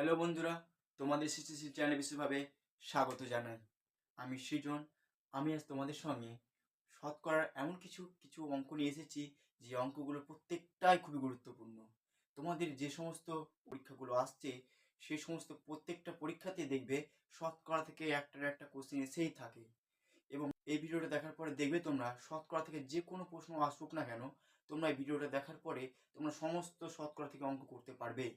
Hello বন্ধুরা, তোমাদের CCC চ্যানেলে বিশেষভাবে স্বাগত জানাই। আমি সৃজন। আমি আজ তোমাদের সঙ্গে শতকরার এমন কিছু কিছু অঙ্ক নিয়ে এসেছি, যে অঙ্কগুলো প্রত্যেকটাই খুবই গুরুত্বপূর্ণ। তোমাদের যে সমস্ত পরীক্ষাগুলো আসছে, সেই সমস্ত প্রত্যেকটা পরীক্ষাতে দেখবে শতকরা থেকে একটার একটা কোশ্চেন এসেই থাকে। এবং এই ভিডিওটা দেখার পরে দেখবে তোমরা শতকরা থেকে যে কোনো প্রশ্ন আসুক না কেন, তোমরা এই ভিডিওটা দেখার পরে তোমরা সমস্ত শতকরা থেকে অঙ্ক করতে পারবে,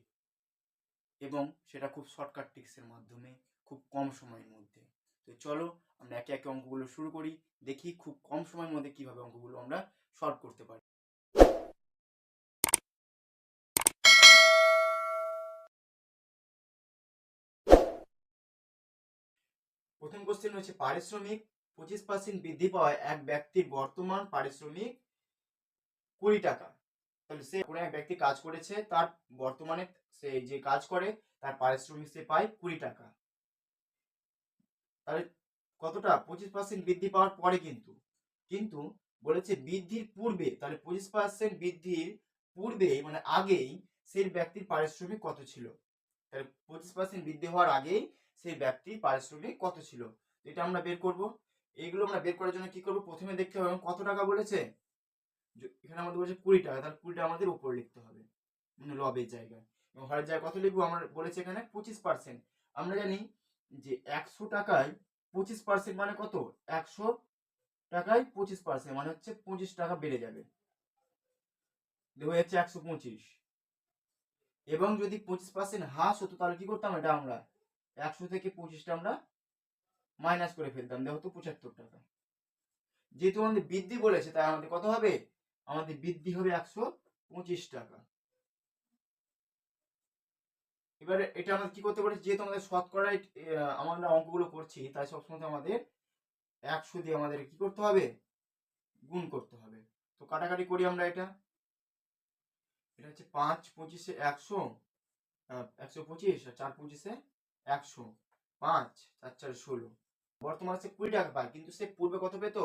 এবং সেটা খুব শর্টকাট ট্রিক্সের মাধ্যমে, খুব কম সময়ের মধ্যে। তো চলো আমরা একে একে অঙ্কগুলো শুরু করি, দেখি খুব কম সময়ের মধ্যে কিভাবে অঙ্কগুলো আমরা সলভ করতে পারি। প্রথম কোশ্চেন হচ্ছে পারিশ্রমিক 25% বৃদ্ধি পাওয়ায় এক ব্যক্তির বর্তমান পারিশ্রমিক 20 টাকা। তাহলে সে কোনো এক ব্যক্তি কাজ করেছে, তার বর্তমানে সে যে কাজ করে তার পারিশ্রমিক সে পায় 20 টাকা। তাহলে কতটা? 25% বৃদ্ধি পাওয়ার পরে কিন্তু কিন্তু বলেছে বৃদ্ধির পূর্বে, তাহলে 25% বৃদ্ধির পূর্বে মানে আগেই সেই ব্যক্তির পারিশ্রমিক কত ছিল। তাহলে 25% বৃদ্ধি হওয়ার আগেই সেই ব্যক্তির পারিশ্রমিক কত ছিল, এটা আমরা বের করব। এইগুলো আমরা বের করার জন্য কি করব? প্রথমে দেখতে হবে কত টাকা বলেছে। এখানে আমাদের বলেছে 20 টাকা, তাহলে 20 টাকা আমাদের উপর লিখতে হবে, মানে লবের জায়গায়। এবং হরের জায়গায় কত লিখবো? আমরা বলেছে এখানে 25%। আমরা জানি যে 100 টাকায় 25% মানে কত? 100 টাকায় 25% মানে হচ্ছে 25 টাকা বেড়ে যাবে, হয়ে যাচ্ছে 125। এবং যদি 25% হ্রাস হতো, তাহলে কি করতাম? এটা আমরা 100 থেকে 25টা আমরা মাইনাস করে ফেলতাম, দেখো তো 75 টাকা। যেহেতু আমাদের বৃদ্ধি বলেছে, তাই আমাদের কত হবে? আমাদের বৃদ্ধি হবে 125 টাকা। এবারে এটা আমাদের কি করতে পারি? যেহেতু আমাদের শতকরায় আমরা অঙ্কগুলো করছি, তাই সবসময় আমাদের 100 দিয়ে আমাদের কি করতে হবে? গুণ করতে হবে। তো কাটাকাটি করি আমরা। এটা হচ্ছে 5 25 100, 125, আর 4 25 100, 5 4 4 16। বর্তমানে সে 20 টাকা পায়, কিন্তু সে পূর্বে কত পেত?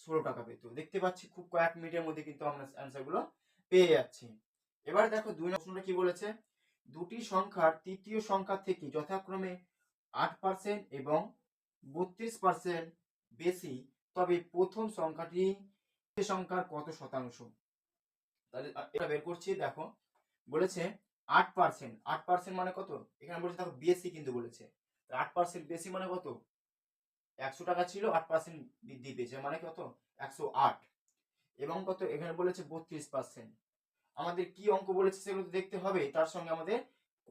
16 টাকা পেত। দেখতে পাচ্ছি খুব কয়েক মিনিটের মধ্যে কিন্তু আমরা অ্যান্সারগুলো পেয়ে যাচ্ছি। এবার দেখো 2 নম্বর প্রশ্নটা কি বলেছে? দুটি সংখ্যার তৃতীয় সংখ্যা থেকে যথাক্রমে 8% এবং 32% বেশি, তবে প্রথম সংখ্যাটি সংখ্যার কত শতাংশ? তাহলে এটা বের করছি। দেখো বলেছে 8%। 8% মানে কত? এখানে বলেছে দেখো বেশি কিন্তু বলেছে। 8% বেশি মানে কত? 100 টাকা ছিল, 8% বৃদ্ধি পেয়েছে, মানে কত? 108। এবং কত? এখানে বলেছে 32%। আমাদের কি অঙ্ক বলেছে সেগুলো দেখতে হবে, তার সঙ্গে আমাদের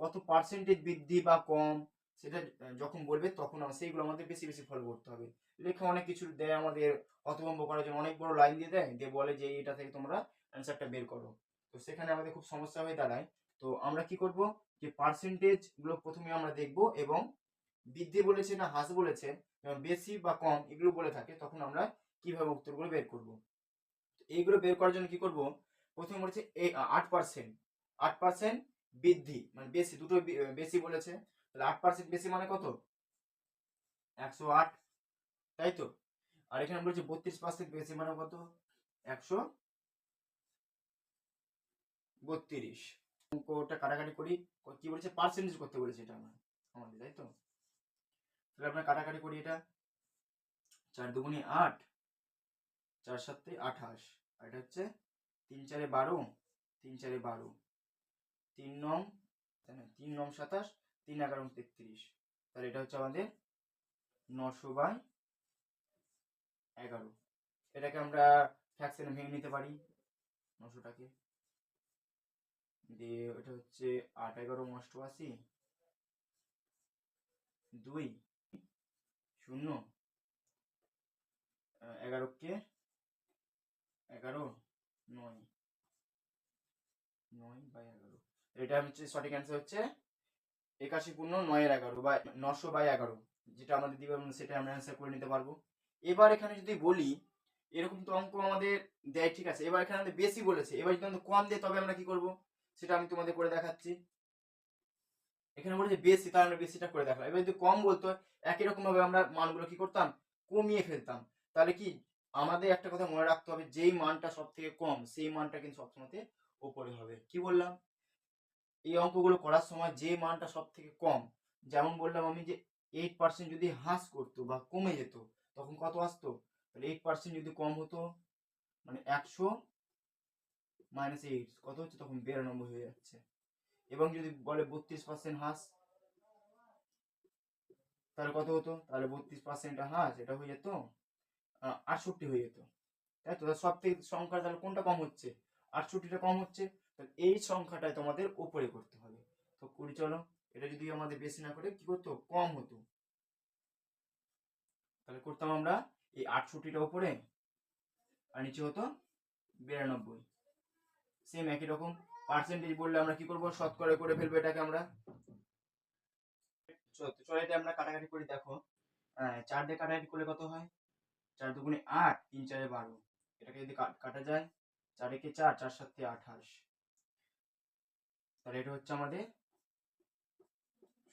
কত পার্সেন্টেজ বৃদ্ধি বা কম সেটা যখন বলবে তখন সেইগুলো আমাদের বেশি বেশি ফলো করতে হবে। লেখা অনেক কিছু দেয় আমাদের হতভম্ব করার জন্য, অনেক বড় লাইন দিয়ে দেয়, দিয়ে বলে যে এটা থেকে তোমরা অ্যান্সারটা বের করো। তো সেখানে আমাদের খুব সমস্যা হয়ে দাঁড়ায়। তো আমরা কি করব? যে পার্সেন্টেজ গুলো প্রথমে আমরা দেখব, এবং বৃদ্ধি বলেছে না হ্রাস বলেছে, বেশি বা কম এগুলো বলে থাকে, তখন আমরা কিভাবে উত্তরগুলো বের করব। এইগুলো বের করার জন্য কি করব? প্রথমে বলেছে এই 8%। 8% বৃদ্ধি মানে বেশি, দুটো বেশি বলেছে, তাহলে 8% বেশি মানে কত? 108, তাই তো। আর এখানে বলেছে 32% বেশি মানে কত? 132। অঙ্কটা কাটাকাটি করি। কি বলেছে? পার্সেন্টেজ করতে বলেছে এটা আমাদের, তাই তো। তাহলে আমরা কাটাকাটি করি। এটা 4 দুগুণে 8, 4 7 28, আর এটা হচ্ছে 3 4 12, 3 4 12, 3 নং 3 নং 27, 3 11 33। তাহলে এটা হচ্ছে আমাদের 900/11। এটাকে আমরা ফ্র্যাকশনে ভেঙে নিতে পারি 900টাকে। দিয়ে এটা হচ্ছে 8 11 88, 2 0, 11কে 11 9, 9/11। এটা হচ্ছে সঠিক অ্যান্সার হচ্ছে 81/9 বা 900/11, যেটা আমাদের দিবে সেটা আমরা অ্যান্সার করে নিতে পারবো। এবার এখানে যদি বলি, এরকম তো অঙ্ক আমাদের দেয়, ঠিক আছে। এবার এখানে আমাদের বেশি বলেছে, এবার যদি আমাদের কম দেয় তবে আমরা কি করব সেটা আমি তোমাদের করে দেখাচ্ছি। এখানে বলেছে বেশি, তাহলে আমরা বেশিটা করে দেখালাম। এবার যদি কম বলতো, একই রকম ভাবে আমরা মানগুলো কি করতাম? কমিয়ে ফেলতাম। তাহলে কি আমাদের একটা কথা মনে রাখতে হবে, যেই মানটা সব থেকে কম সেই মানটা কিন্তু সবসময় উপরে হবে। কি বললাম? এই অঙ্কগুলো করার সময় যে মানটা সব থেকে কম, যেমন বললাম আমি যে 8% যদি হ্রাস করতো বা কমে যেত তখন কত আসতো, তাহলে 8% যদি কম হতো মানে 100 মাইনাস 8 কত হচ্ছে, তখন 92 হয়ে যাচ্ছে। এবং যদি বলে 32% হ্রাস, তাহলে কত হতো, তাহলে 32% হ্রাস এটা হয়ে যেত 68 হয়ে যেত, তাই তো। সব থেকে সংখ্যা তাহলে কোনটা কম হচ্ছে, 68টা কম হচ্ছে, তাহলে এই সংখ্যাটাই তোমাদের উপরে করতে হবে। তো করি চলো, এটা যদি আমাদের বেশি না করে কি করতো, কম হতো, তাহলে করতাম আমরা এই 68টা উপরে আর নিচে হতো 92। সেম একই রকম পার্সেন্টেজ বললে আমরা কি করবো, শতকরা করে ফেলবো এটাকে আমরা। চলো এটা আমরা কাটাকাটি করি, দেখো 4 দিয়ে কাটাকাটি করলে কত হয়, 4 দুগুণে 8, 3 4 12, এটাকে যদি কাটা যায় 4 একে 4, 4 7 28, তাহলে এটা হচ্ছে আমাদের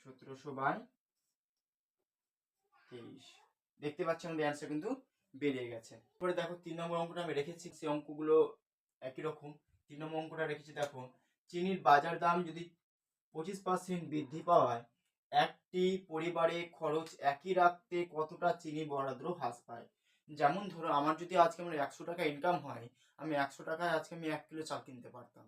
1700/23। দেখতে পাচ্ছি আমাদের অ্যান্সার কিন্তু বেরিয়ে গেছে। পরে দেখো 3 নম্বর অঙ্কটা আমি রেখেছি, সেই অঙ্কগুলো একই রকম। 3 নম্বর অঙ্কটা রেখেছি, দেখো চিনির বাজার দাম যদি 25% বৃদ্ধি পাওয়ায় একটি পরিবারে খরচ একই রাখতে কতটা চিনি বরাদ্দ হ্রাস পায়। যেমন ধরো আমার যদি আজকে আমার 100 টাকা ইনকাম হয়, আমি 100 টাকায় আজকে আমি 1 কিলো চাল কিনতে পারতাম।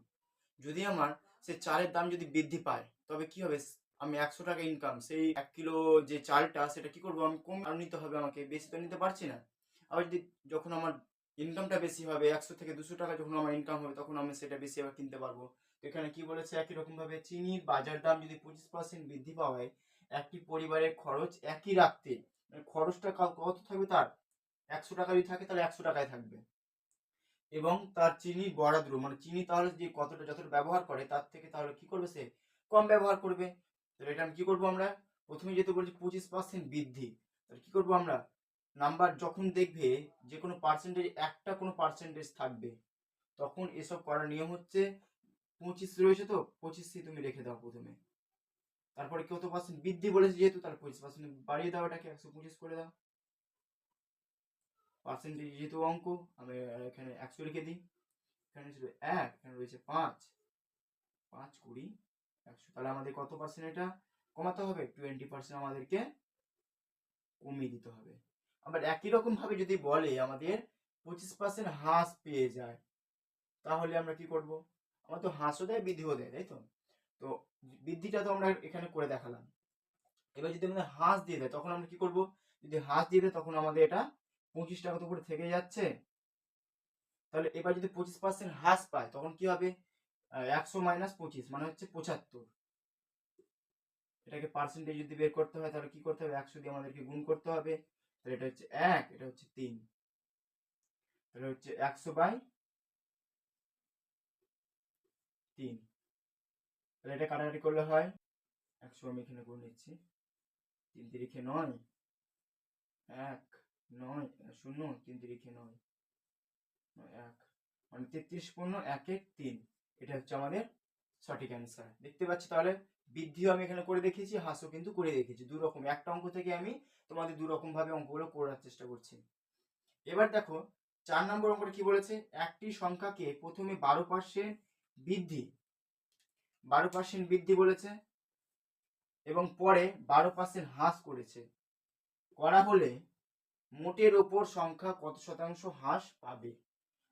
যদি আমার সে চালের দাম যদি বৃদ্ধি পায়, তবে কি হবে, আমি 100 টাকা ইনকাম, সেই 1 কিলো যে চালটা সেটা কি করবো, আমি কম আর নিতে হবে, আমাকে বেশি তো নিতে পারছি না। আবার যদি যখন আমার ইনকামটা বেশি হবে, 100 থেকে 200 টাকা যখন আমার ইনকাম হবে, তখন আমি সেটা বেশি আবার কিনতে পারবো। তো এখানে কি বলেছে, একই রকম ভাবে চিনির বাজার দাম যদি 25% বৃদ্ধি পাওয়ায় একটি পরিবারের খরচ একই রাখতে, মানে খরচটা কত থাকবে তার, 100 টাকা যদি থাকে তাহলে 100 টাকায় থাকবে, এবং তার চিনির বরাদ্দ মানে চিনি তাহলে যে কতটা যতটা ব্যবহার করে তার থেকে তাহলে কি করবে, সে কম ব্যবহার করবে। তাহলে এটা আমি কি করবো, আমরা প্রথমে যেহেতু বলছি 25% বৃদ্ধি, তাহলে কি করবো আমরা, নাম্বার যখন দেখবে যে কোনো পার্সেন্টেজ একটা কোনো পার্সেন্টেজ থাকবে, তখন এসব করার নিয়ম হচ্ছে 25 রয়েছে তো 25 তুমি রেখে দাও প্রথমে, তারপরে কত পার্সেন্ট বৃদ্ধি বলেছে যেহেতু, তাহলে 25% বাড়িয়ে দাও, এটাকে 125 করে দাও। পার্সেন্টেজ যেহেতু অঙ্ক, আমি এখানে 100 লিখে দিই, এখানে ছিল 1, এখানে রয়েছে 5, 5 20 100, তাহলে আমাদের কত পার্সেন্ট এটা কমাতে হবে, 20% আমাদেরকে কমিয়ে দিতে হবে। আবার একই রকম ভাবে যদি বলে আমাদের 25% হ্রাস পেয়ে যায়, তাহলে আমরা কি করব, আমরা তো হ্রাসও দেয় বৃদ্ধিও দেয়, তাই তো। তো বৃদ্ধিটা তো আমরা এখানে করে দেখালাম, এবার যদি আমাদের হ্রাস দিয়ে দেয় তখন আমরা কি করব, যদি হ্রাস দিয়ে দেয় তখন আমাদের এটা 25 টাকা তো করে থেকে যাচ্ছে। তাহলে এবার যদি 25% হ্রাস পায় তখন কি হবে, 100 মাইনাস 25 মানে হচ্ছে 75। এটাকে পার্সেন্টেজ যদি বের করতে হয় তাহলে কি করতে হবে, 100 দিয়ে আমাদেরকে গুণ করতে হবে, তাহলে এটা হচ্ছে 1, এটা হচ্ছে 3, তাহলে হচ্ছে 100/3। তাহলে এটা কাটাকাটি করলে হয় 100, আমি এখানে করে নিচ্ছি, 3 তিরিখে 9, 1 9 0, 3 তিরিখে 9 1, মানে 33 পূর্ণ 1 1 3, এটা হচ্ছে আমাদের সঠিক অ্যান্সার। দেখতে পাচ্ছি তাহলে বৃদ্ধিও আমি এখানে করে দেখিয়েছি, হ্রাসও কিন্তু করে দেখিয়েছি, দু রকম, একটা অঙ্ক থেকে আমি তোমাদের দু রকম ভাবে অঙ্কগুলো করার চেষ্টা করছি। এবার দেখো 4 নম্বর অঙ্কটা কি বলেছে, একটি সংখ্যাকে প্রথমে 12% বৃদ্ধি 12% বৃদ্ধি বলেছে এবং পরে 12% হ্রাস করেছে, করা হলে মোটের ওপর সংখ্যা কত শতাংশ হ্রাস পাবে।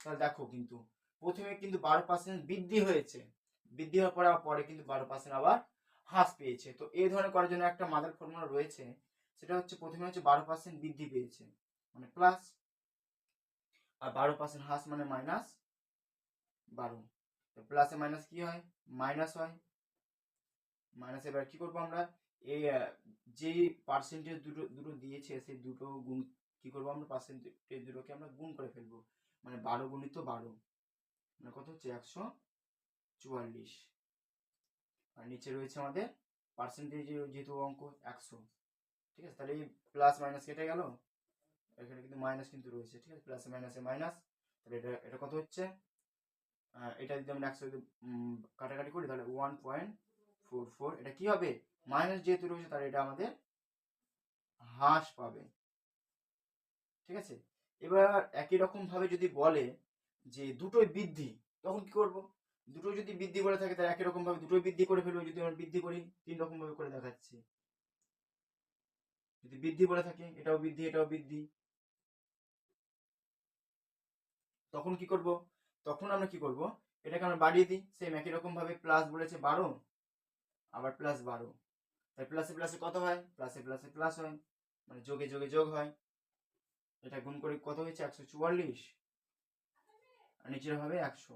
তাহলে দেখো কিন্তু প্রথমে কিন্তু 12% বৃদ্ধি হয়েছে, বৃদ্ধি হওয়ার পরে পরে কিন্তু 12% আবার হ্রাস পেয়েছে। তো এই ধরনের করার জন্য একটা মাদার ফর্মুলা রয়েছে, সেটা হচ্ছে প্রথমে হচ্ছে 12% বৃদ্ধি পেয়েছে মানে প্লাস, আর 12% হ্রাস মানে -12। প্লাসে মাইনাস কি হয়, মাইনাস হয়, মাইনাস। এবার কি করবো আমরা, এই যে পার্সেন্টেজ দুটো দুটো দিয়েছে সেই দুটো গুণ কি করবো আমরা, পার্সেন্টেজ দুটোকে আমরা গুণ করে ফেলবো, মানে 12 গুণিত 12 মানে কত হচ্ছে 144, আর নিচে রয়েছে আমাদের পার্সেন্টেজ যেহেতু অঙ্ক 100, ঠিক আছে। তাহলে এই প্লাস মাইনাস কেটে গেল, এখানে কিন্তু মাইনাস কিন্তু রয়েছে, ঠিক আছে, প্লাসে মাইনাসে মাইনাস, তাহলে এটা এটা কত হচ্ছে, এটা যদি আমরা 100 কাটাকাটি করি তাহলে 1.44, এটা কি হবে, মাইনাস যেহেতু রয়েছে তাহলে এটা আমাদের হ্রাস পাবে, ঠিক আছে। এবার একই রকম ভাবে যদি বলে যে দুটোই বৃদ্ধি, তখন কি করব, দুটো যদি বৃদ্ধি বলে থাকে তাহলে একই রকম ভাবে দুটোই বৃদ্ধি করে ফেলবো। যদি আমরা বৃদ্ধি করি 3 রকম ভাবে করে দেখাচ্ছি। যদি বৃদ্ধি বলে থাকে এটাও বৃদ্ধি এটাও বৃদ্ধি, তখন কি করব, তখন আমরা কি করব, এটাকে আমরা বাড়িয়ে দিই। সেম একই রকম ভাবে প্লাস বলেছে 12, আবার প্লাস 12, তাই প্লাসে প্লাসে কত হয়, প্লাসে প্লাসে প্লাস হয়, মানে যোগে যোগে যোগ হয়। এটা গুণ করে কত হয়েছে 144, আর নিচের হবে 100।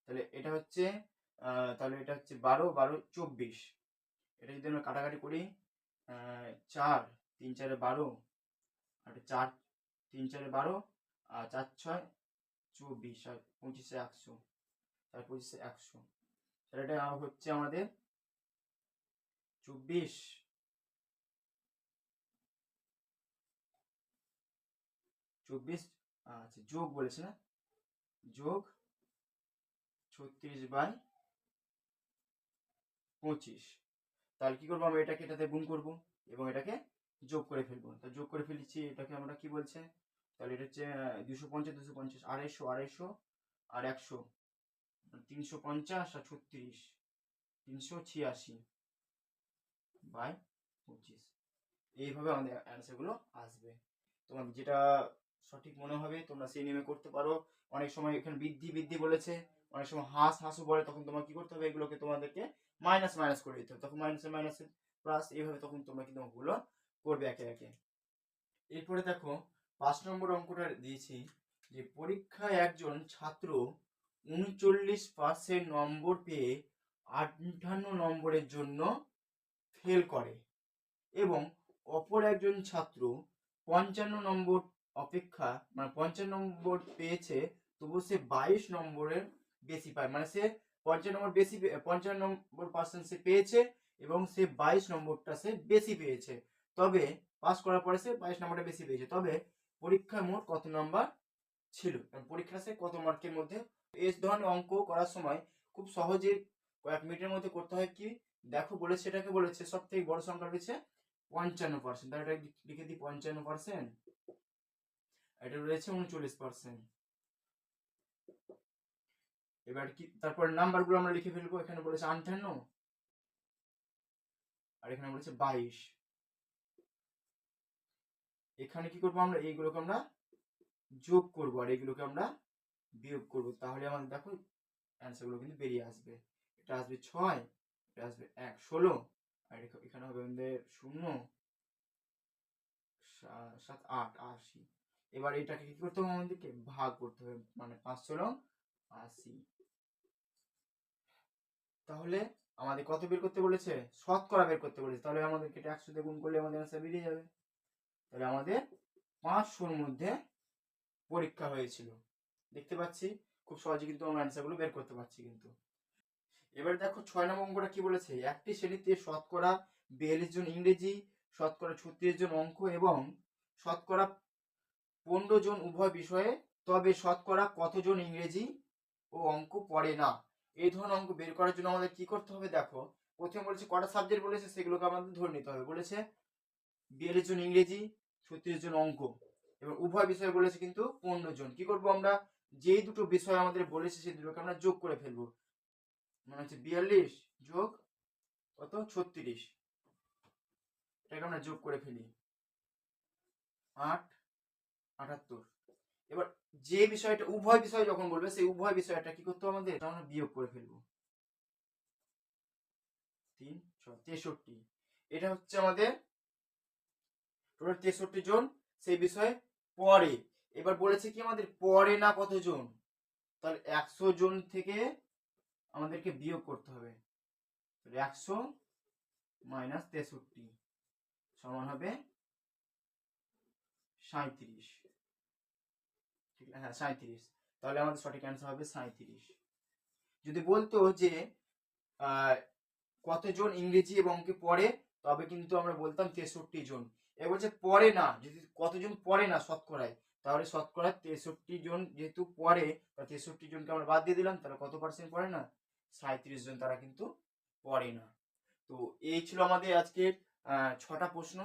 তাহলে এটা হচ্ছে 12 12 24। এটা যদি আমরা কাটাকাটি করি 4 3 4 12, আর 4 3 4 12, আর 4 6 24, আর 25 100, তার 25 100। তাহলে এটা হচ্ছে আমাদের 24 24, আচ্ছা যোগ বলেছে না, যোগ 36/25। তাহলে কি করবো, আমরা এটাকে এটাতে গুণ করব এবং এটাকে যোগ করে ফেলবো। তো যোগ করে ফেলেছি, এটাকে আমরা কি বলছে, তাহলে এটা হচ্ছে 250 250 250 250 আর 100, 350 আর 36, 386/25। এইভাবে আমাদের অ্যান্সারগুলো আসবে। তোমার যেটা সঠিক মনে হবে তোমরা সেই নিয়মে করতে পারো। অনেক সময় এখানে বৃদ্ধি বৃদ্ধি বলেছে, অনেক সময় হাঁস হাঁসও বলে, তখন তোমার কি করতে হবে, এগুলোকে তোমাদেরকে মাইনাস মাইনাস করে দিতে হবে, তখন মাইনাসে মাইনাসে প্লাস, এইভাবে তখন তোমরা কিন্তু অঙ্কগুলো করবে একে একে। এরপরে দেখো 5 নম্বর অঙ্কটা দিয়েছি যে পরীক্ষায় একজন ছাত্র 39% নম্বর পেয়ে 58 নম্বরের জন্য ফেল করে এবং অপর একজন ছাত্র 55 নম্বর অপেক্ষা, মানে 55 নম্বর পেয়েছে তবু সে 22 নম্বরের বেশি পায়, মানে সে 55 নম্বর বেশি 55 নম্বর পার্সেন্ট সে পেয়েছে এবং সে 22 নম্বরটা সে বেশি পেয়েছে, তবে পাস করার পরে সে 22 নম্বরটা বেশি পেয়েছে, তবে পরীক্ষায় মোট কত নম্বর ছিল, পরীক্ষা সে কত মার্কের মধ্যে। এই ধরনের অঙ্ক করার সময় খুব সহজে কয়েক মিনিটের মধ্যে করতে হয়। কি দেখো বলেছে, এটাকে বলেছে সব থেকে বড় সংখ্যা রয়েছে 55%, তাহলে এটা লিখে দিই 55%, এটা রয়েছে 39%। এবার কি তারপর নাম্বার গুলো আমরা লিখে ফেলবো, এখানে বলেছে 58 আর এখানে বলেছে 22। এখানে কি করবো, আমরা এইগুলোকে আমরা যোগ করবো আর এইগুলোকে আমরা বিয়োগ করবো, তাহলে আমাদের দেখো অ্যান্সার গুলো কিন্তু বেরিয়ে আসবে। এটা আসবে 6, এটা আসবে 1 16, আর এখানে হবে আমাদের 0 7 8 80। এবার এটাকে কি করতে হবে, আমাদেরকে ভাগ করতে হবে, মানে 5 16 80। তাহলে আমাদের কত বের করতে বলেছে, শতকরা বের করতে বলেছে, তাহলে আমাদেরকে এটা 100 দিয়ে গুণ করলে আমাদের অ্যান্সার বেরিয়ে যাবে। তাহলে আমাদের 500-র মধ্যে পরীক্ষা হয়েছিল। দেখতে পাচ্ছি খুব সহজে কিন্তু আমরা অ্যান্সারগুলো বের করতে পারছি কিন্তু। এবার দেখো 6 নম্বর অঙ্কটা কি বলেছে, একটি শ্রেণীতে শতকরা 42 জন ইংরেজি, শতকরা 36 জন অঙ্ক এবং শতকরা 15 জন উভয় বিষয়ে, তবে শতকরা কতজন ইংরেজি ও অঙ্ক পড়ে না। এই ধরনের অঙ্ক বের করার জন্য আমাদের কি করতে হবে, দেখো প্রথমে বলেছে কটা সাবজেক্ট বলেছে সেগুলোকে আমাদের ধরে নিতে হবে। বলেছে 42 জন ইংরেজি, 36 জন অঙ্ক এবং উভয় বিষয়ে বলেছে কিন্তু 15 জন। কি করব, আমরা যেই দুটো বিষয় আমাদের বলেছে সেই দুটোকে আমরা যোগ করে ফেলবো, মানে হচ্ছে 42 যোগ কত 36, এটাকে আমরা যোগ করে ফেলি 8 78। এবার যে বিষয়টা উভয় বিষয় যখন বলবে সেই উভয় বিষয়টা কি করতে হবে, আমাদের আমরা বিয়োগ করে ফেলবো 3 6 63। এটা হচ্ছে আমাদের টোটাল 63 জন সেই বিষয়ে পড়ে। এবার বলেছে কি আমাদের পড়ে না কতজন, তাহলে 100 জন থেকে আমাদেরকে বিয়োগ করতে হবে। 100 মাইনাস 63 সমান হবে 37। ঠিক আছে, হ্যাঁ 37। তাহলে আমাদের সঠিক অ্যান্সার হবে 37। যদি বলতো যে কতজন ইংরেজি এবং অঙ্কে পড়ে, তবে কিন্তু আমরা বলতাম 63 জন। এবার বলছে পড়ে না, যদি কতজন পড়ে না শতকরায়, তাহলে শতকরা 63 জন যেহেতু পড়ে, 63 জনকে আমরা বাদ দিয়ে দিলাম, তাহলে কত পার্সেন্ট পড়ে না, 37 জন তারা কিন্তু পড়ে না। তো এই ছিল আমাদের আজকের 6টা প্রশ্ন।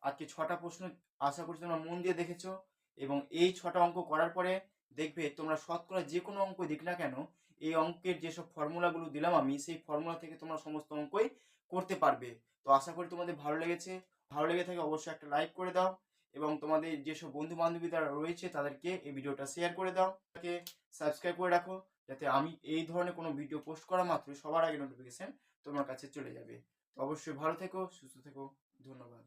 আজকে 6টা প্রশ্ন আশা করছি তোমরা মন দিয়ে দেখেছো এবং এই 6টা অঙ্ক করার পরে দেখবে তোমরা শতকরা যে কোনো অঙ্ক দিক না কেন এই অঙ্কের যেসব ফর্মুলাগুলো দিলাম আমি, সেই ফর্মুলা থেকে তোমরা সমস্ত অঙ্কই করতে পারবে। তো আশা করি তোমাদের ভালো লেগেছে। ভালো লেগে থাকে অবশ্যই একটা লাইক করে দাও এবং তোমাদের যেসব বন্ধু বান্ধবী যারা রয়েছে তাদেরকে এই ভিডিওটা শেয়ার করে দাও। তাকে সাবস্ক্রাইব করে রাখো যাতে আমি এই ধরনের কোনো ভিডিও পোস্ট করা মাত্রই সবার আগে নোটিফিকেশন তোমার কাছে চলে যাবে। তো অবশ্যই ভালো থেকো, সুস্থ থেকো, ধন্যবাদ।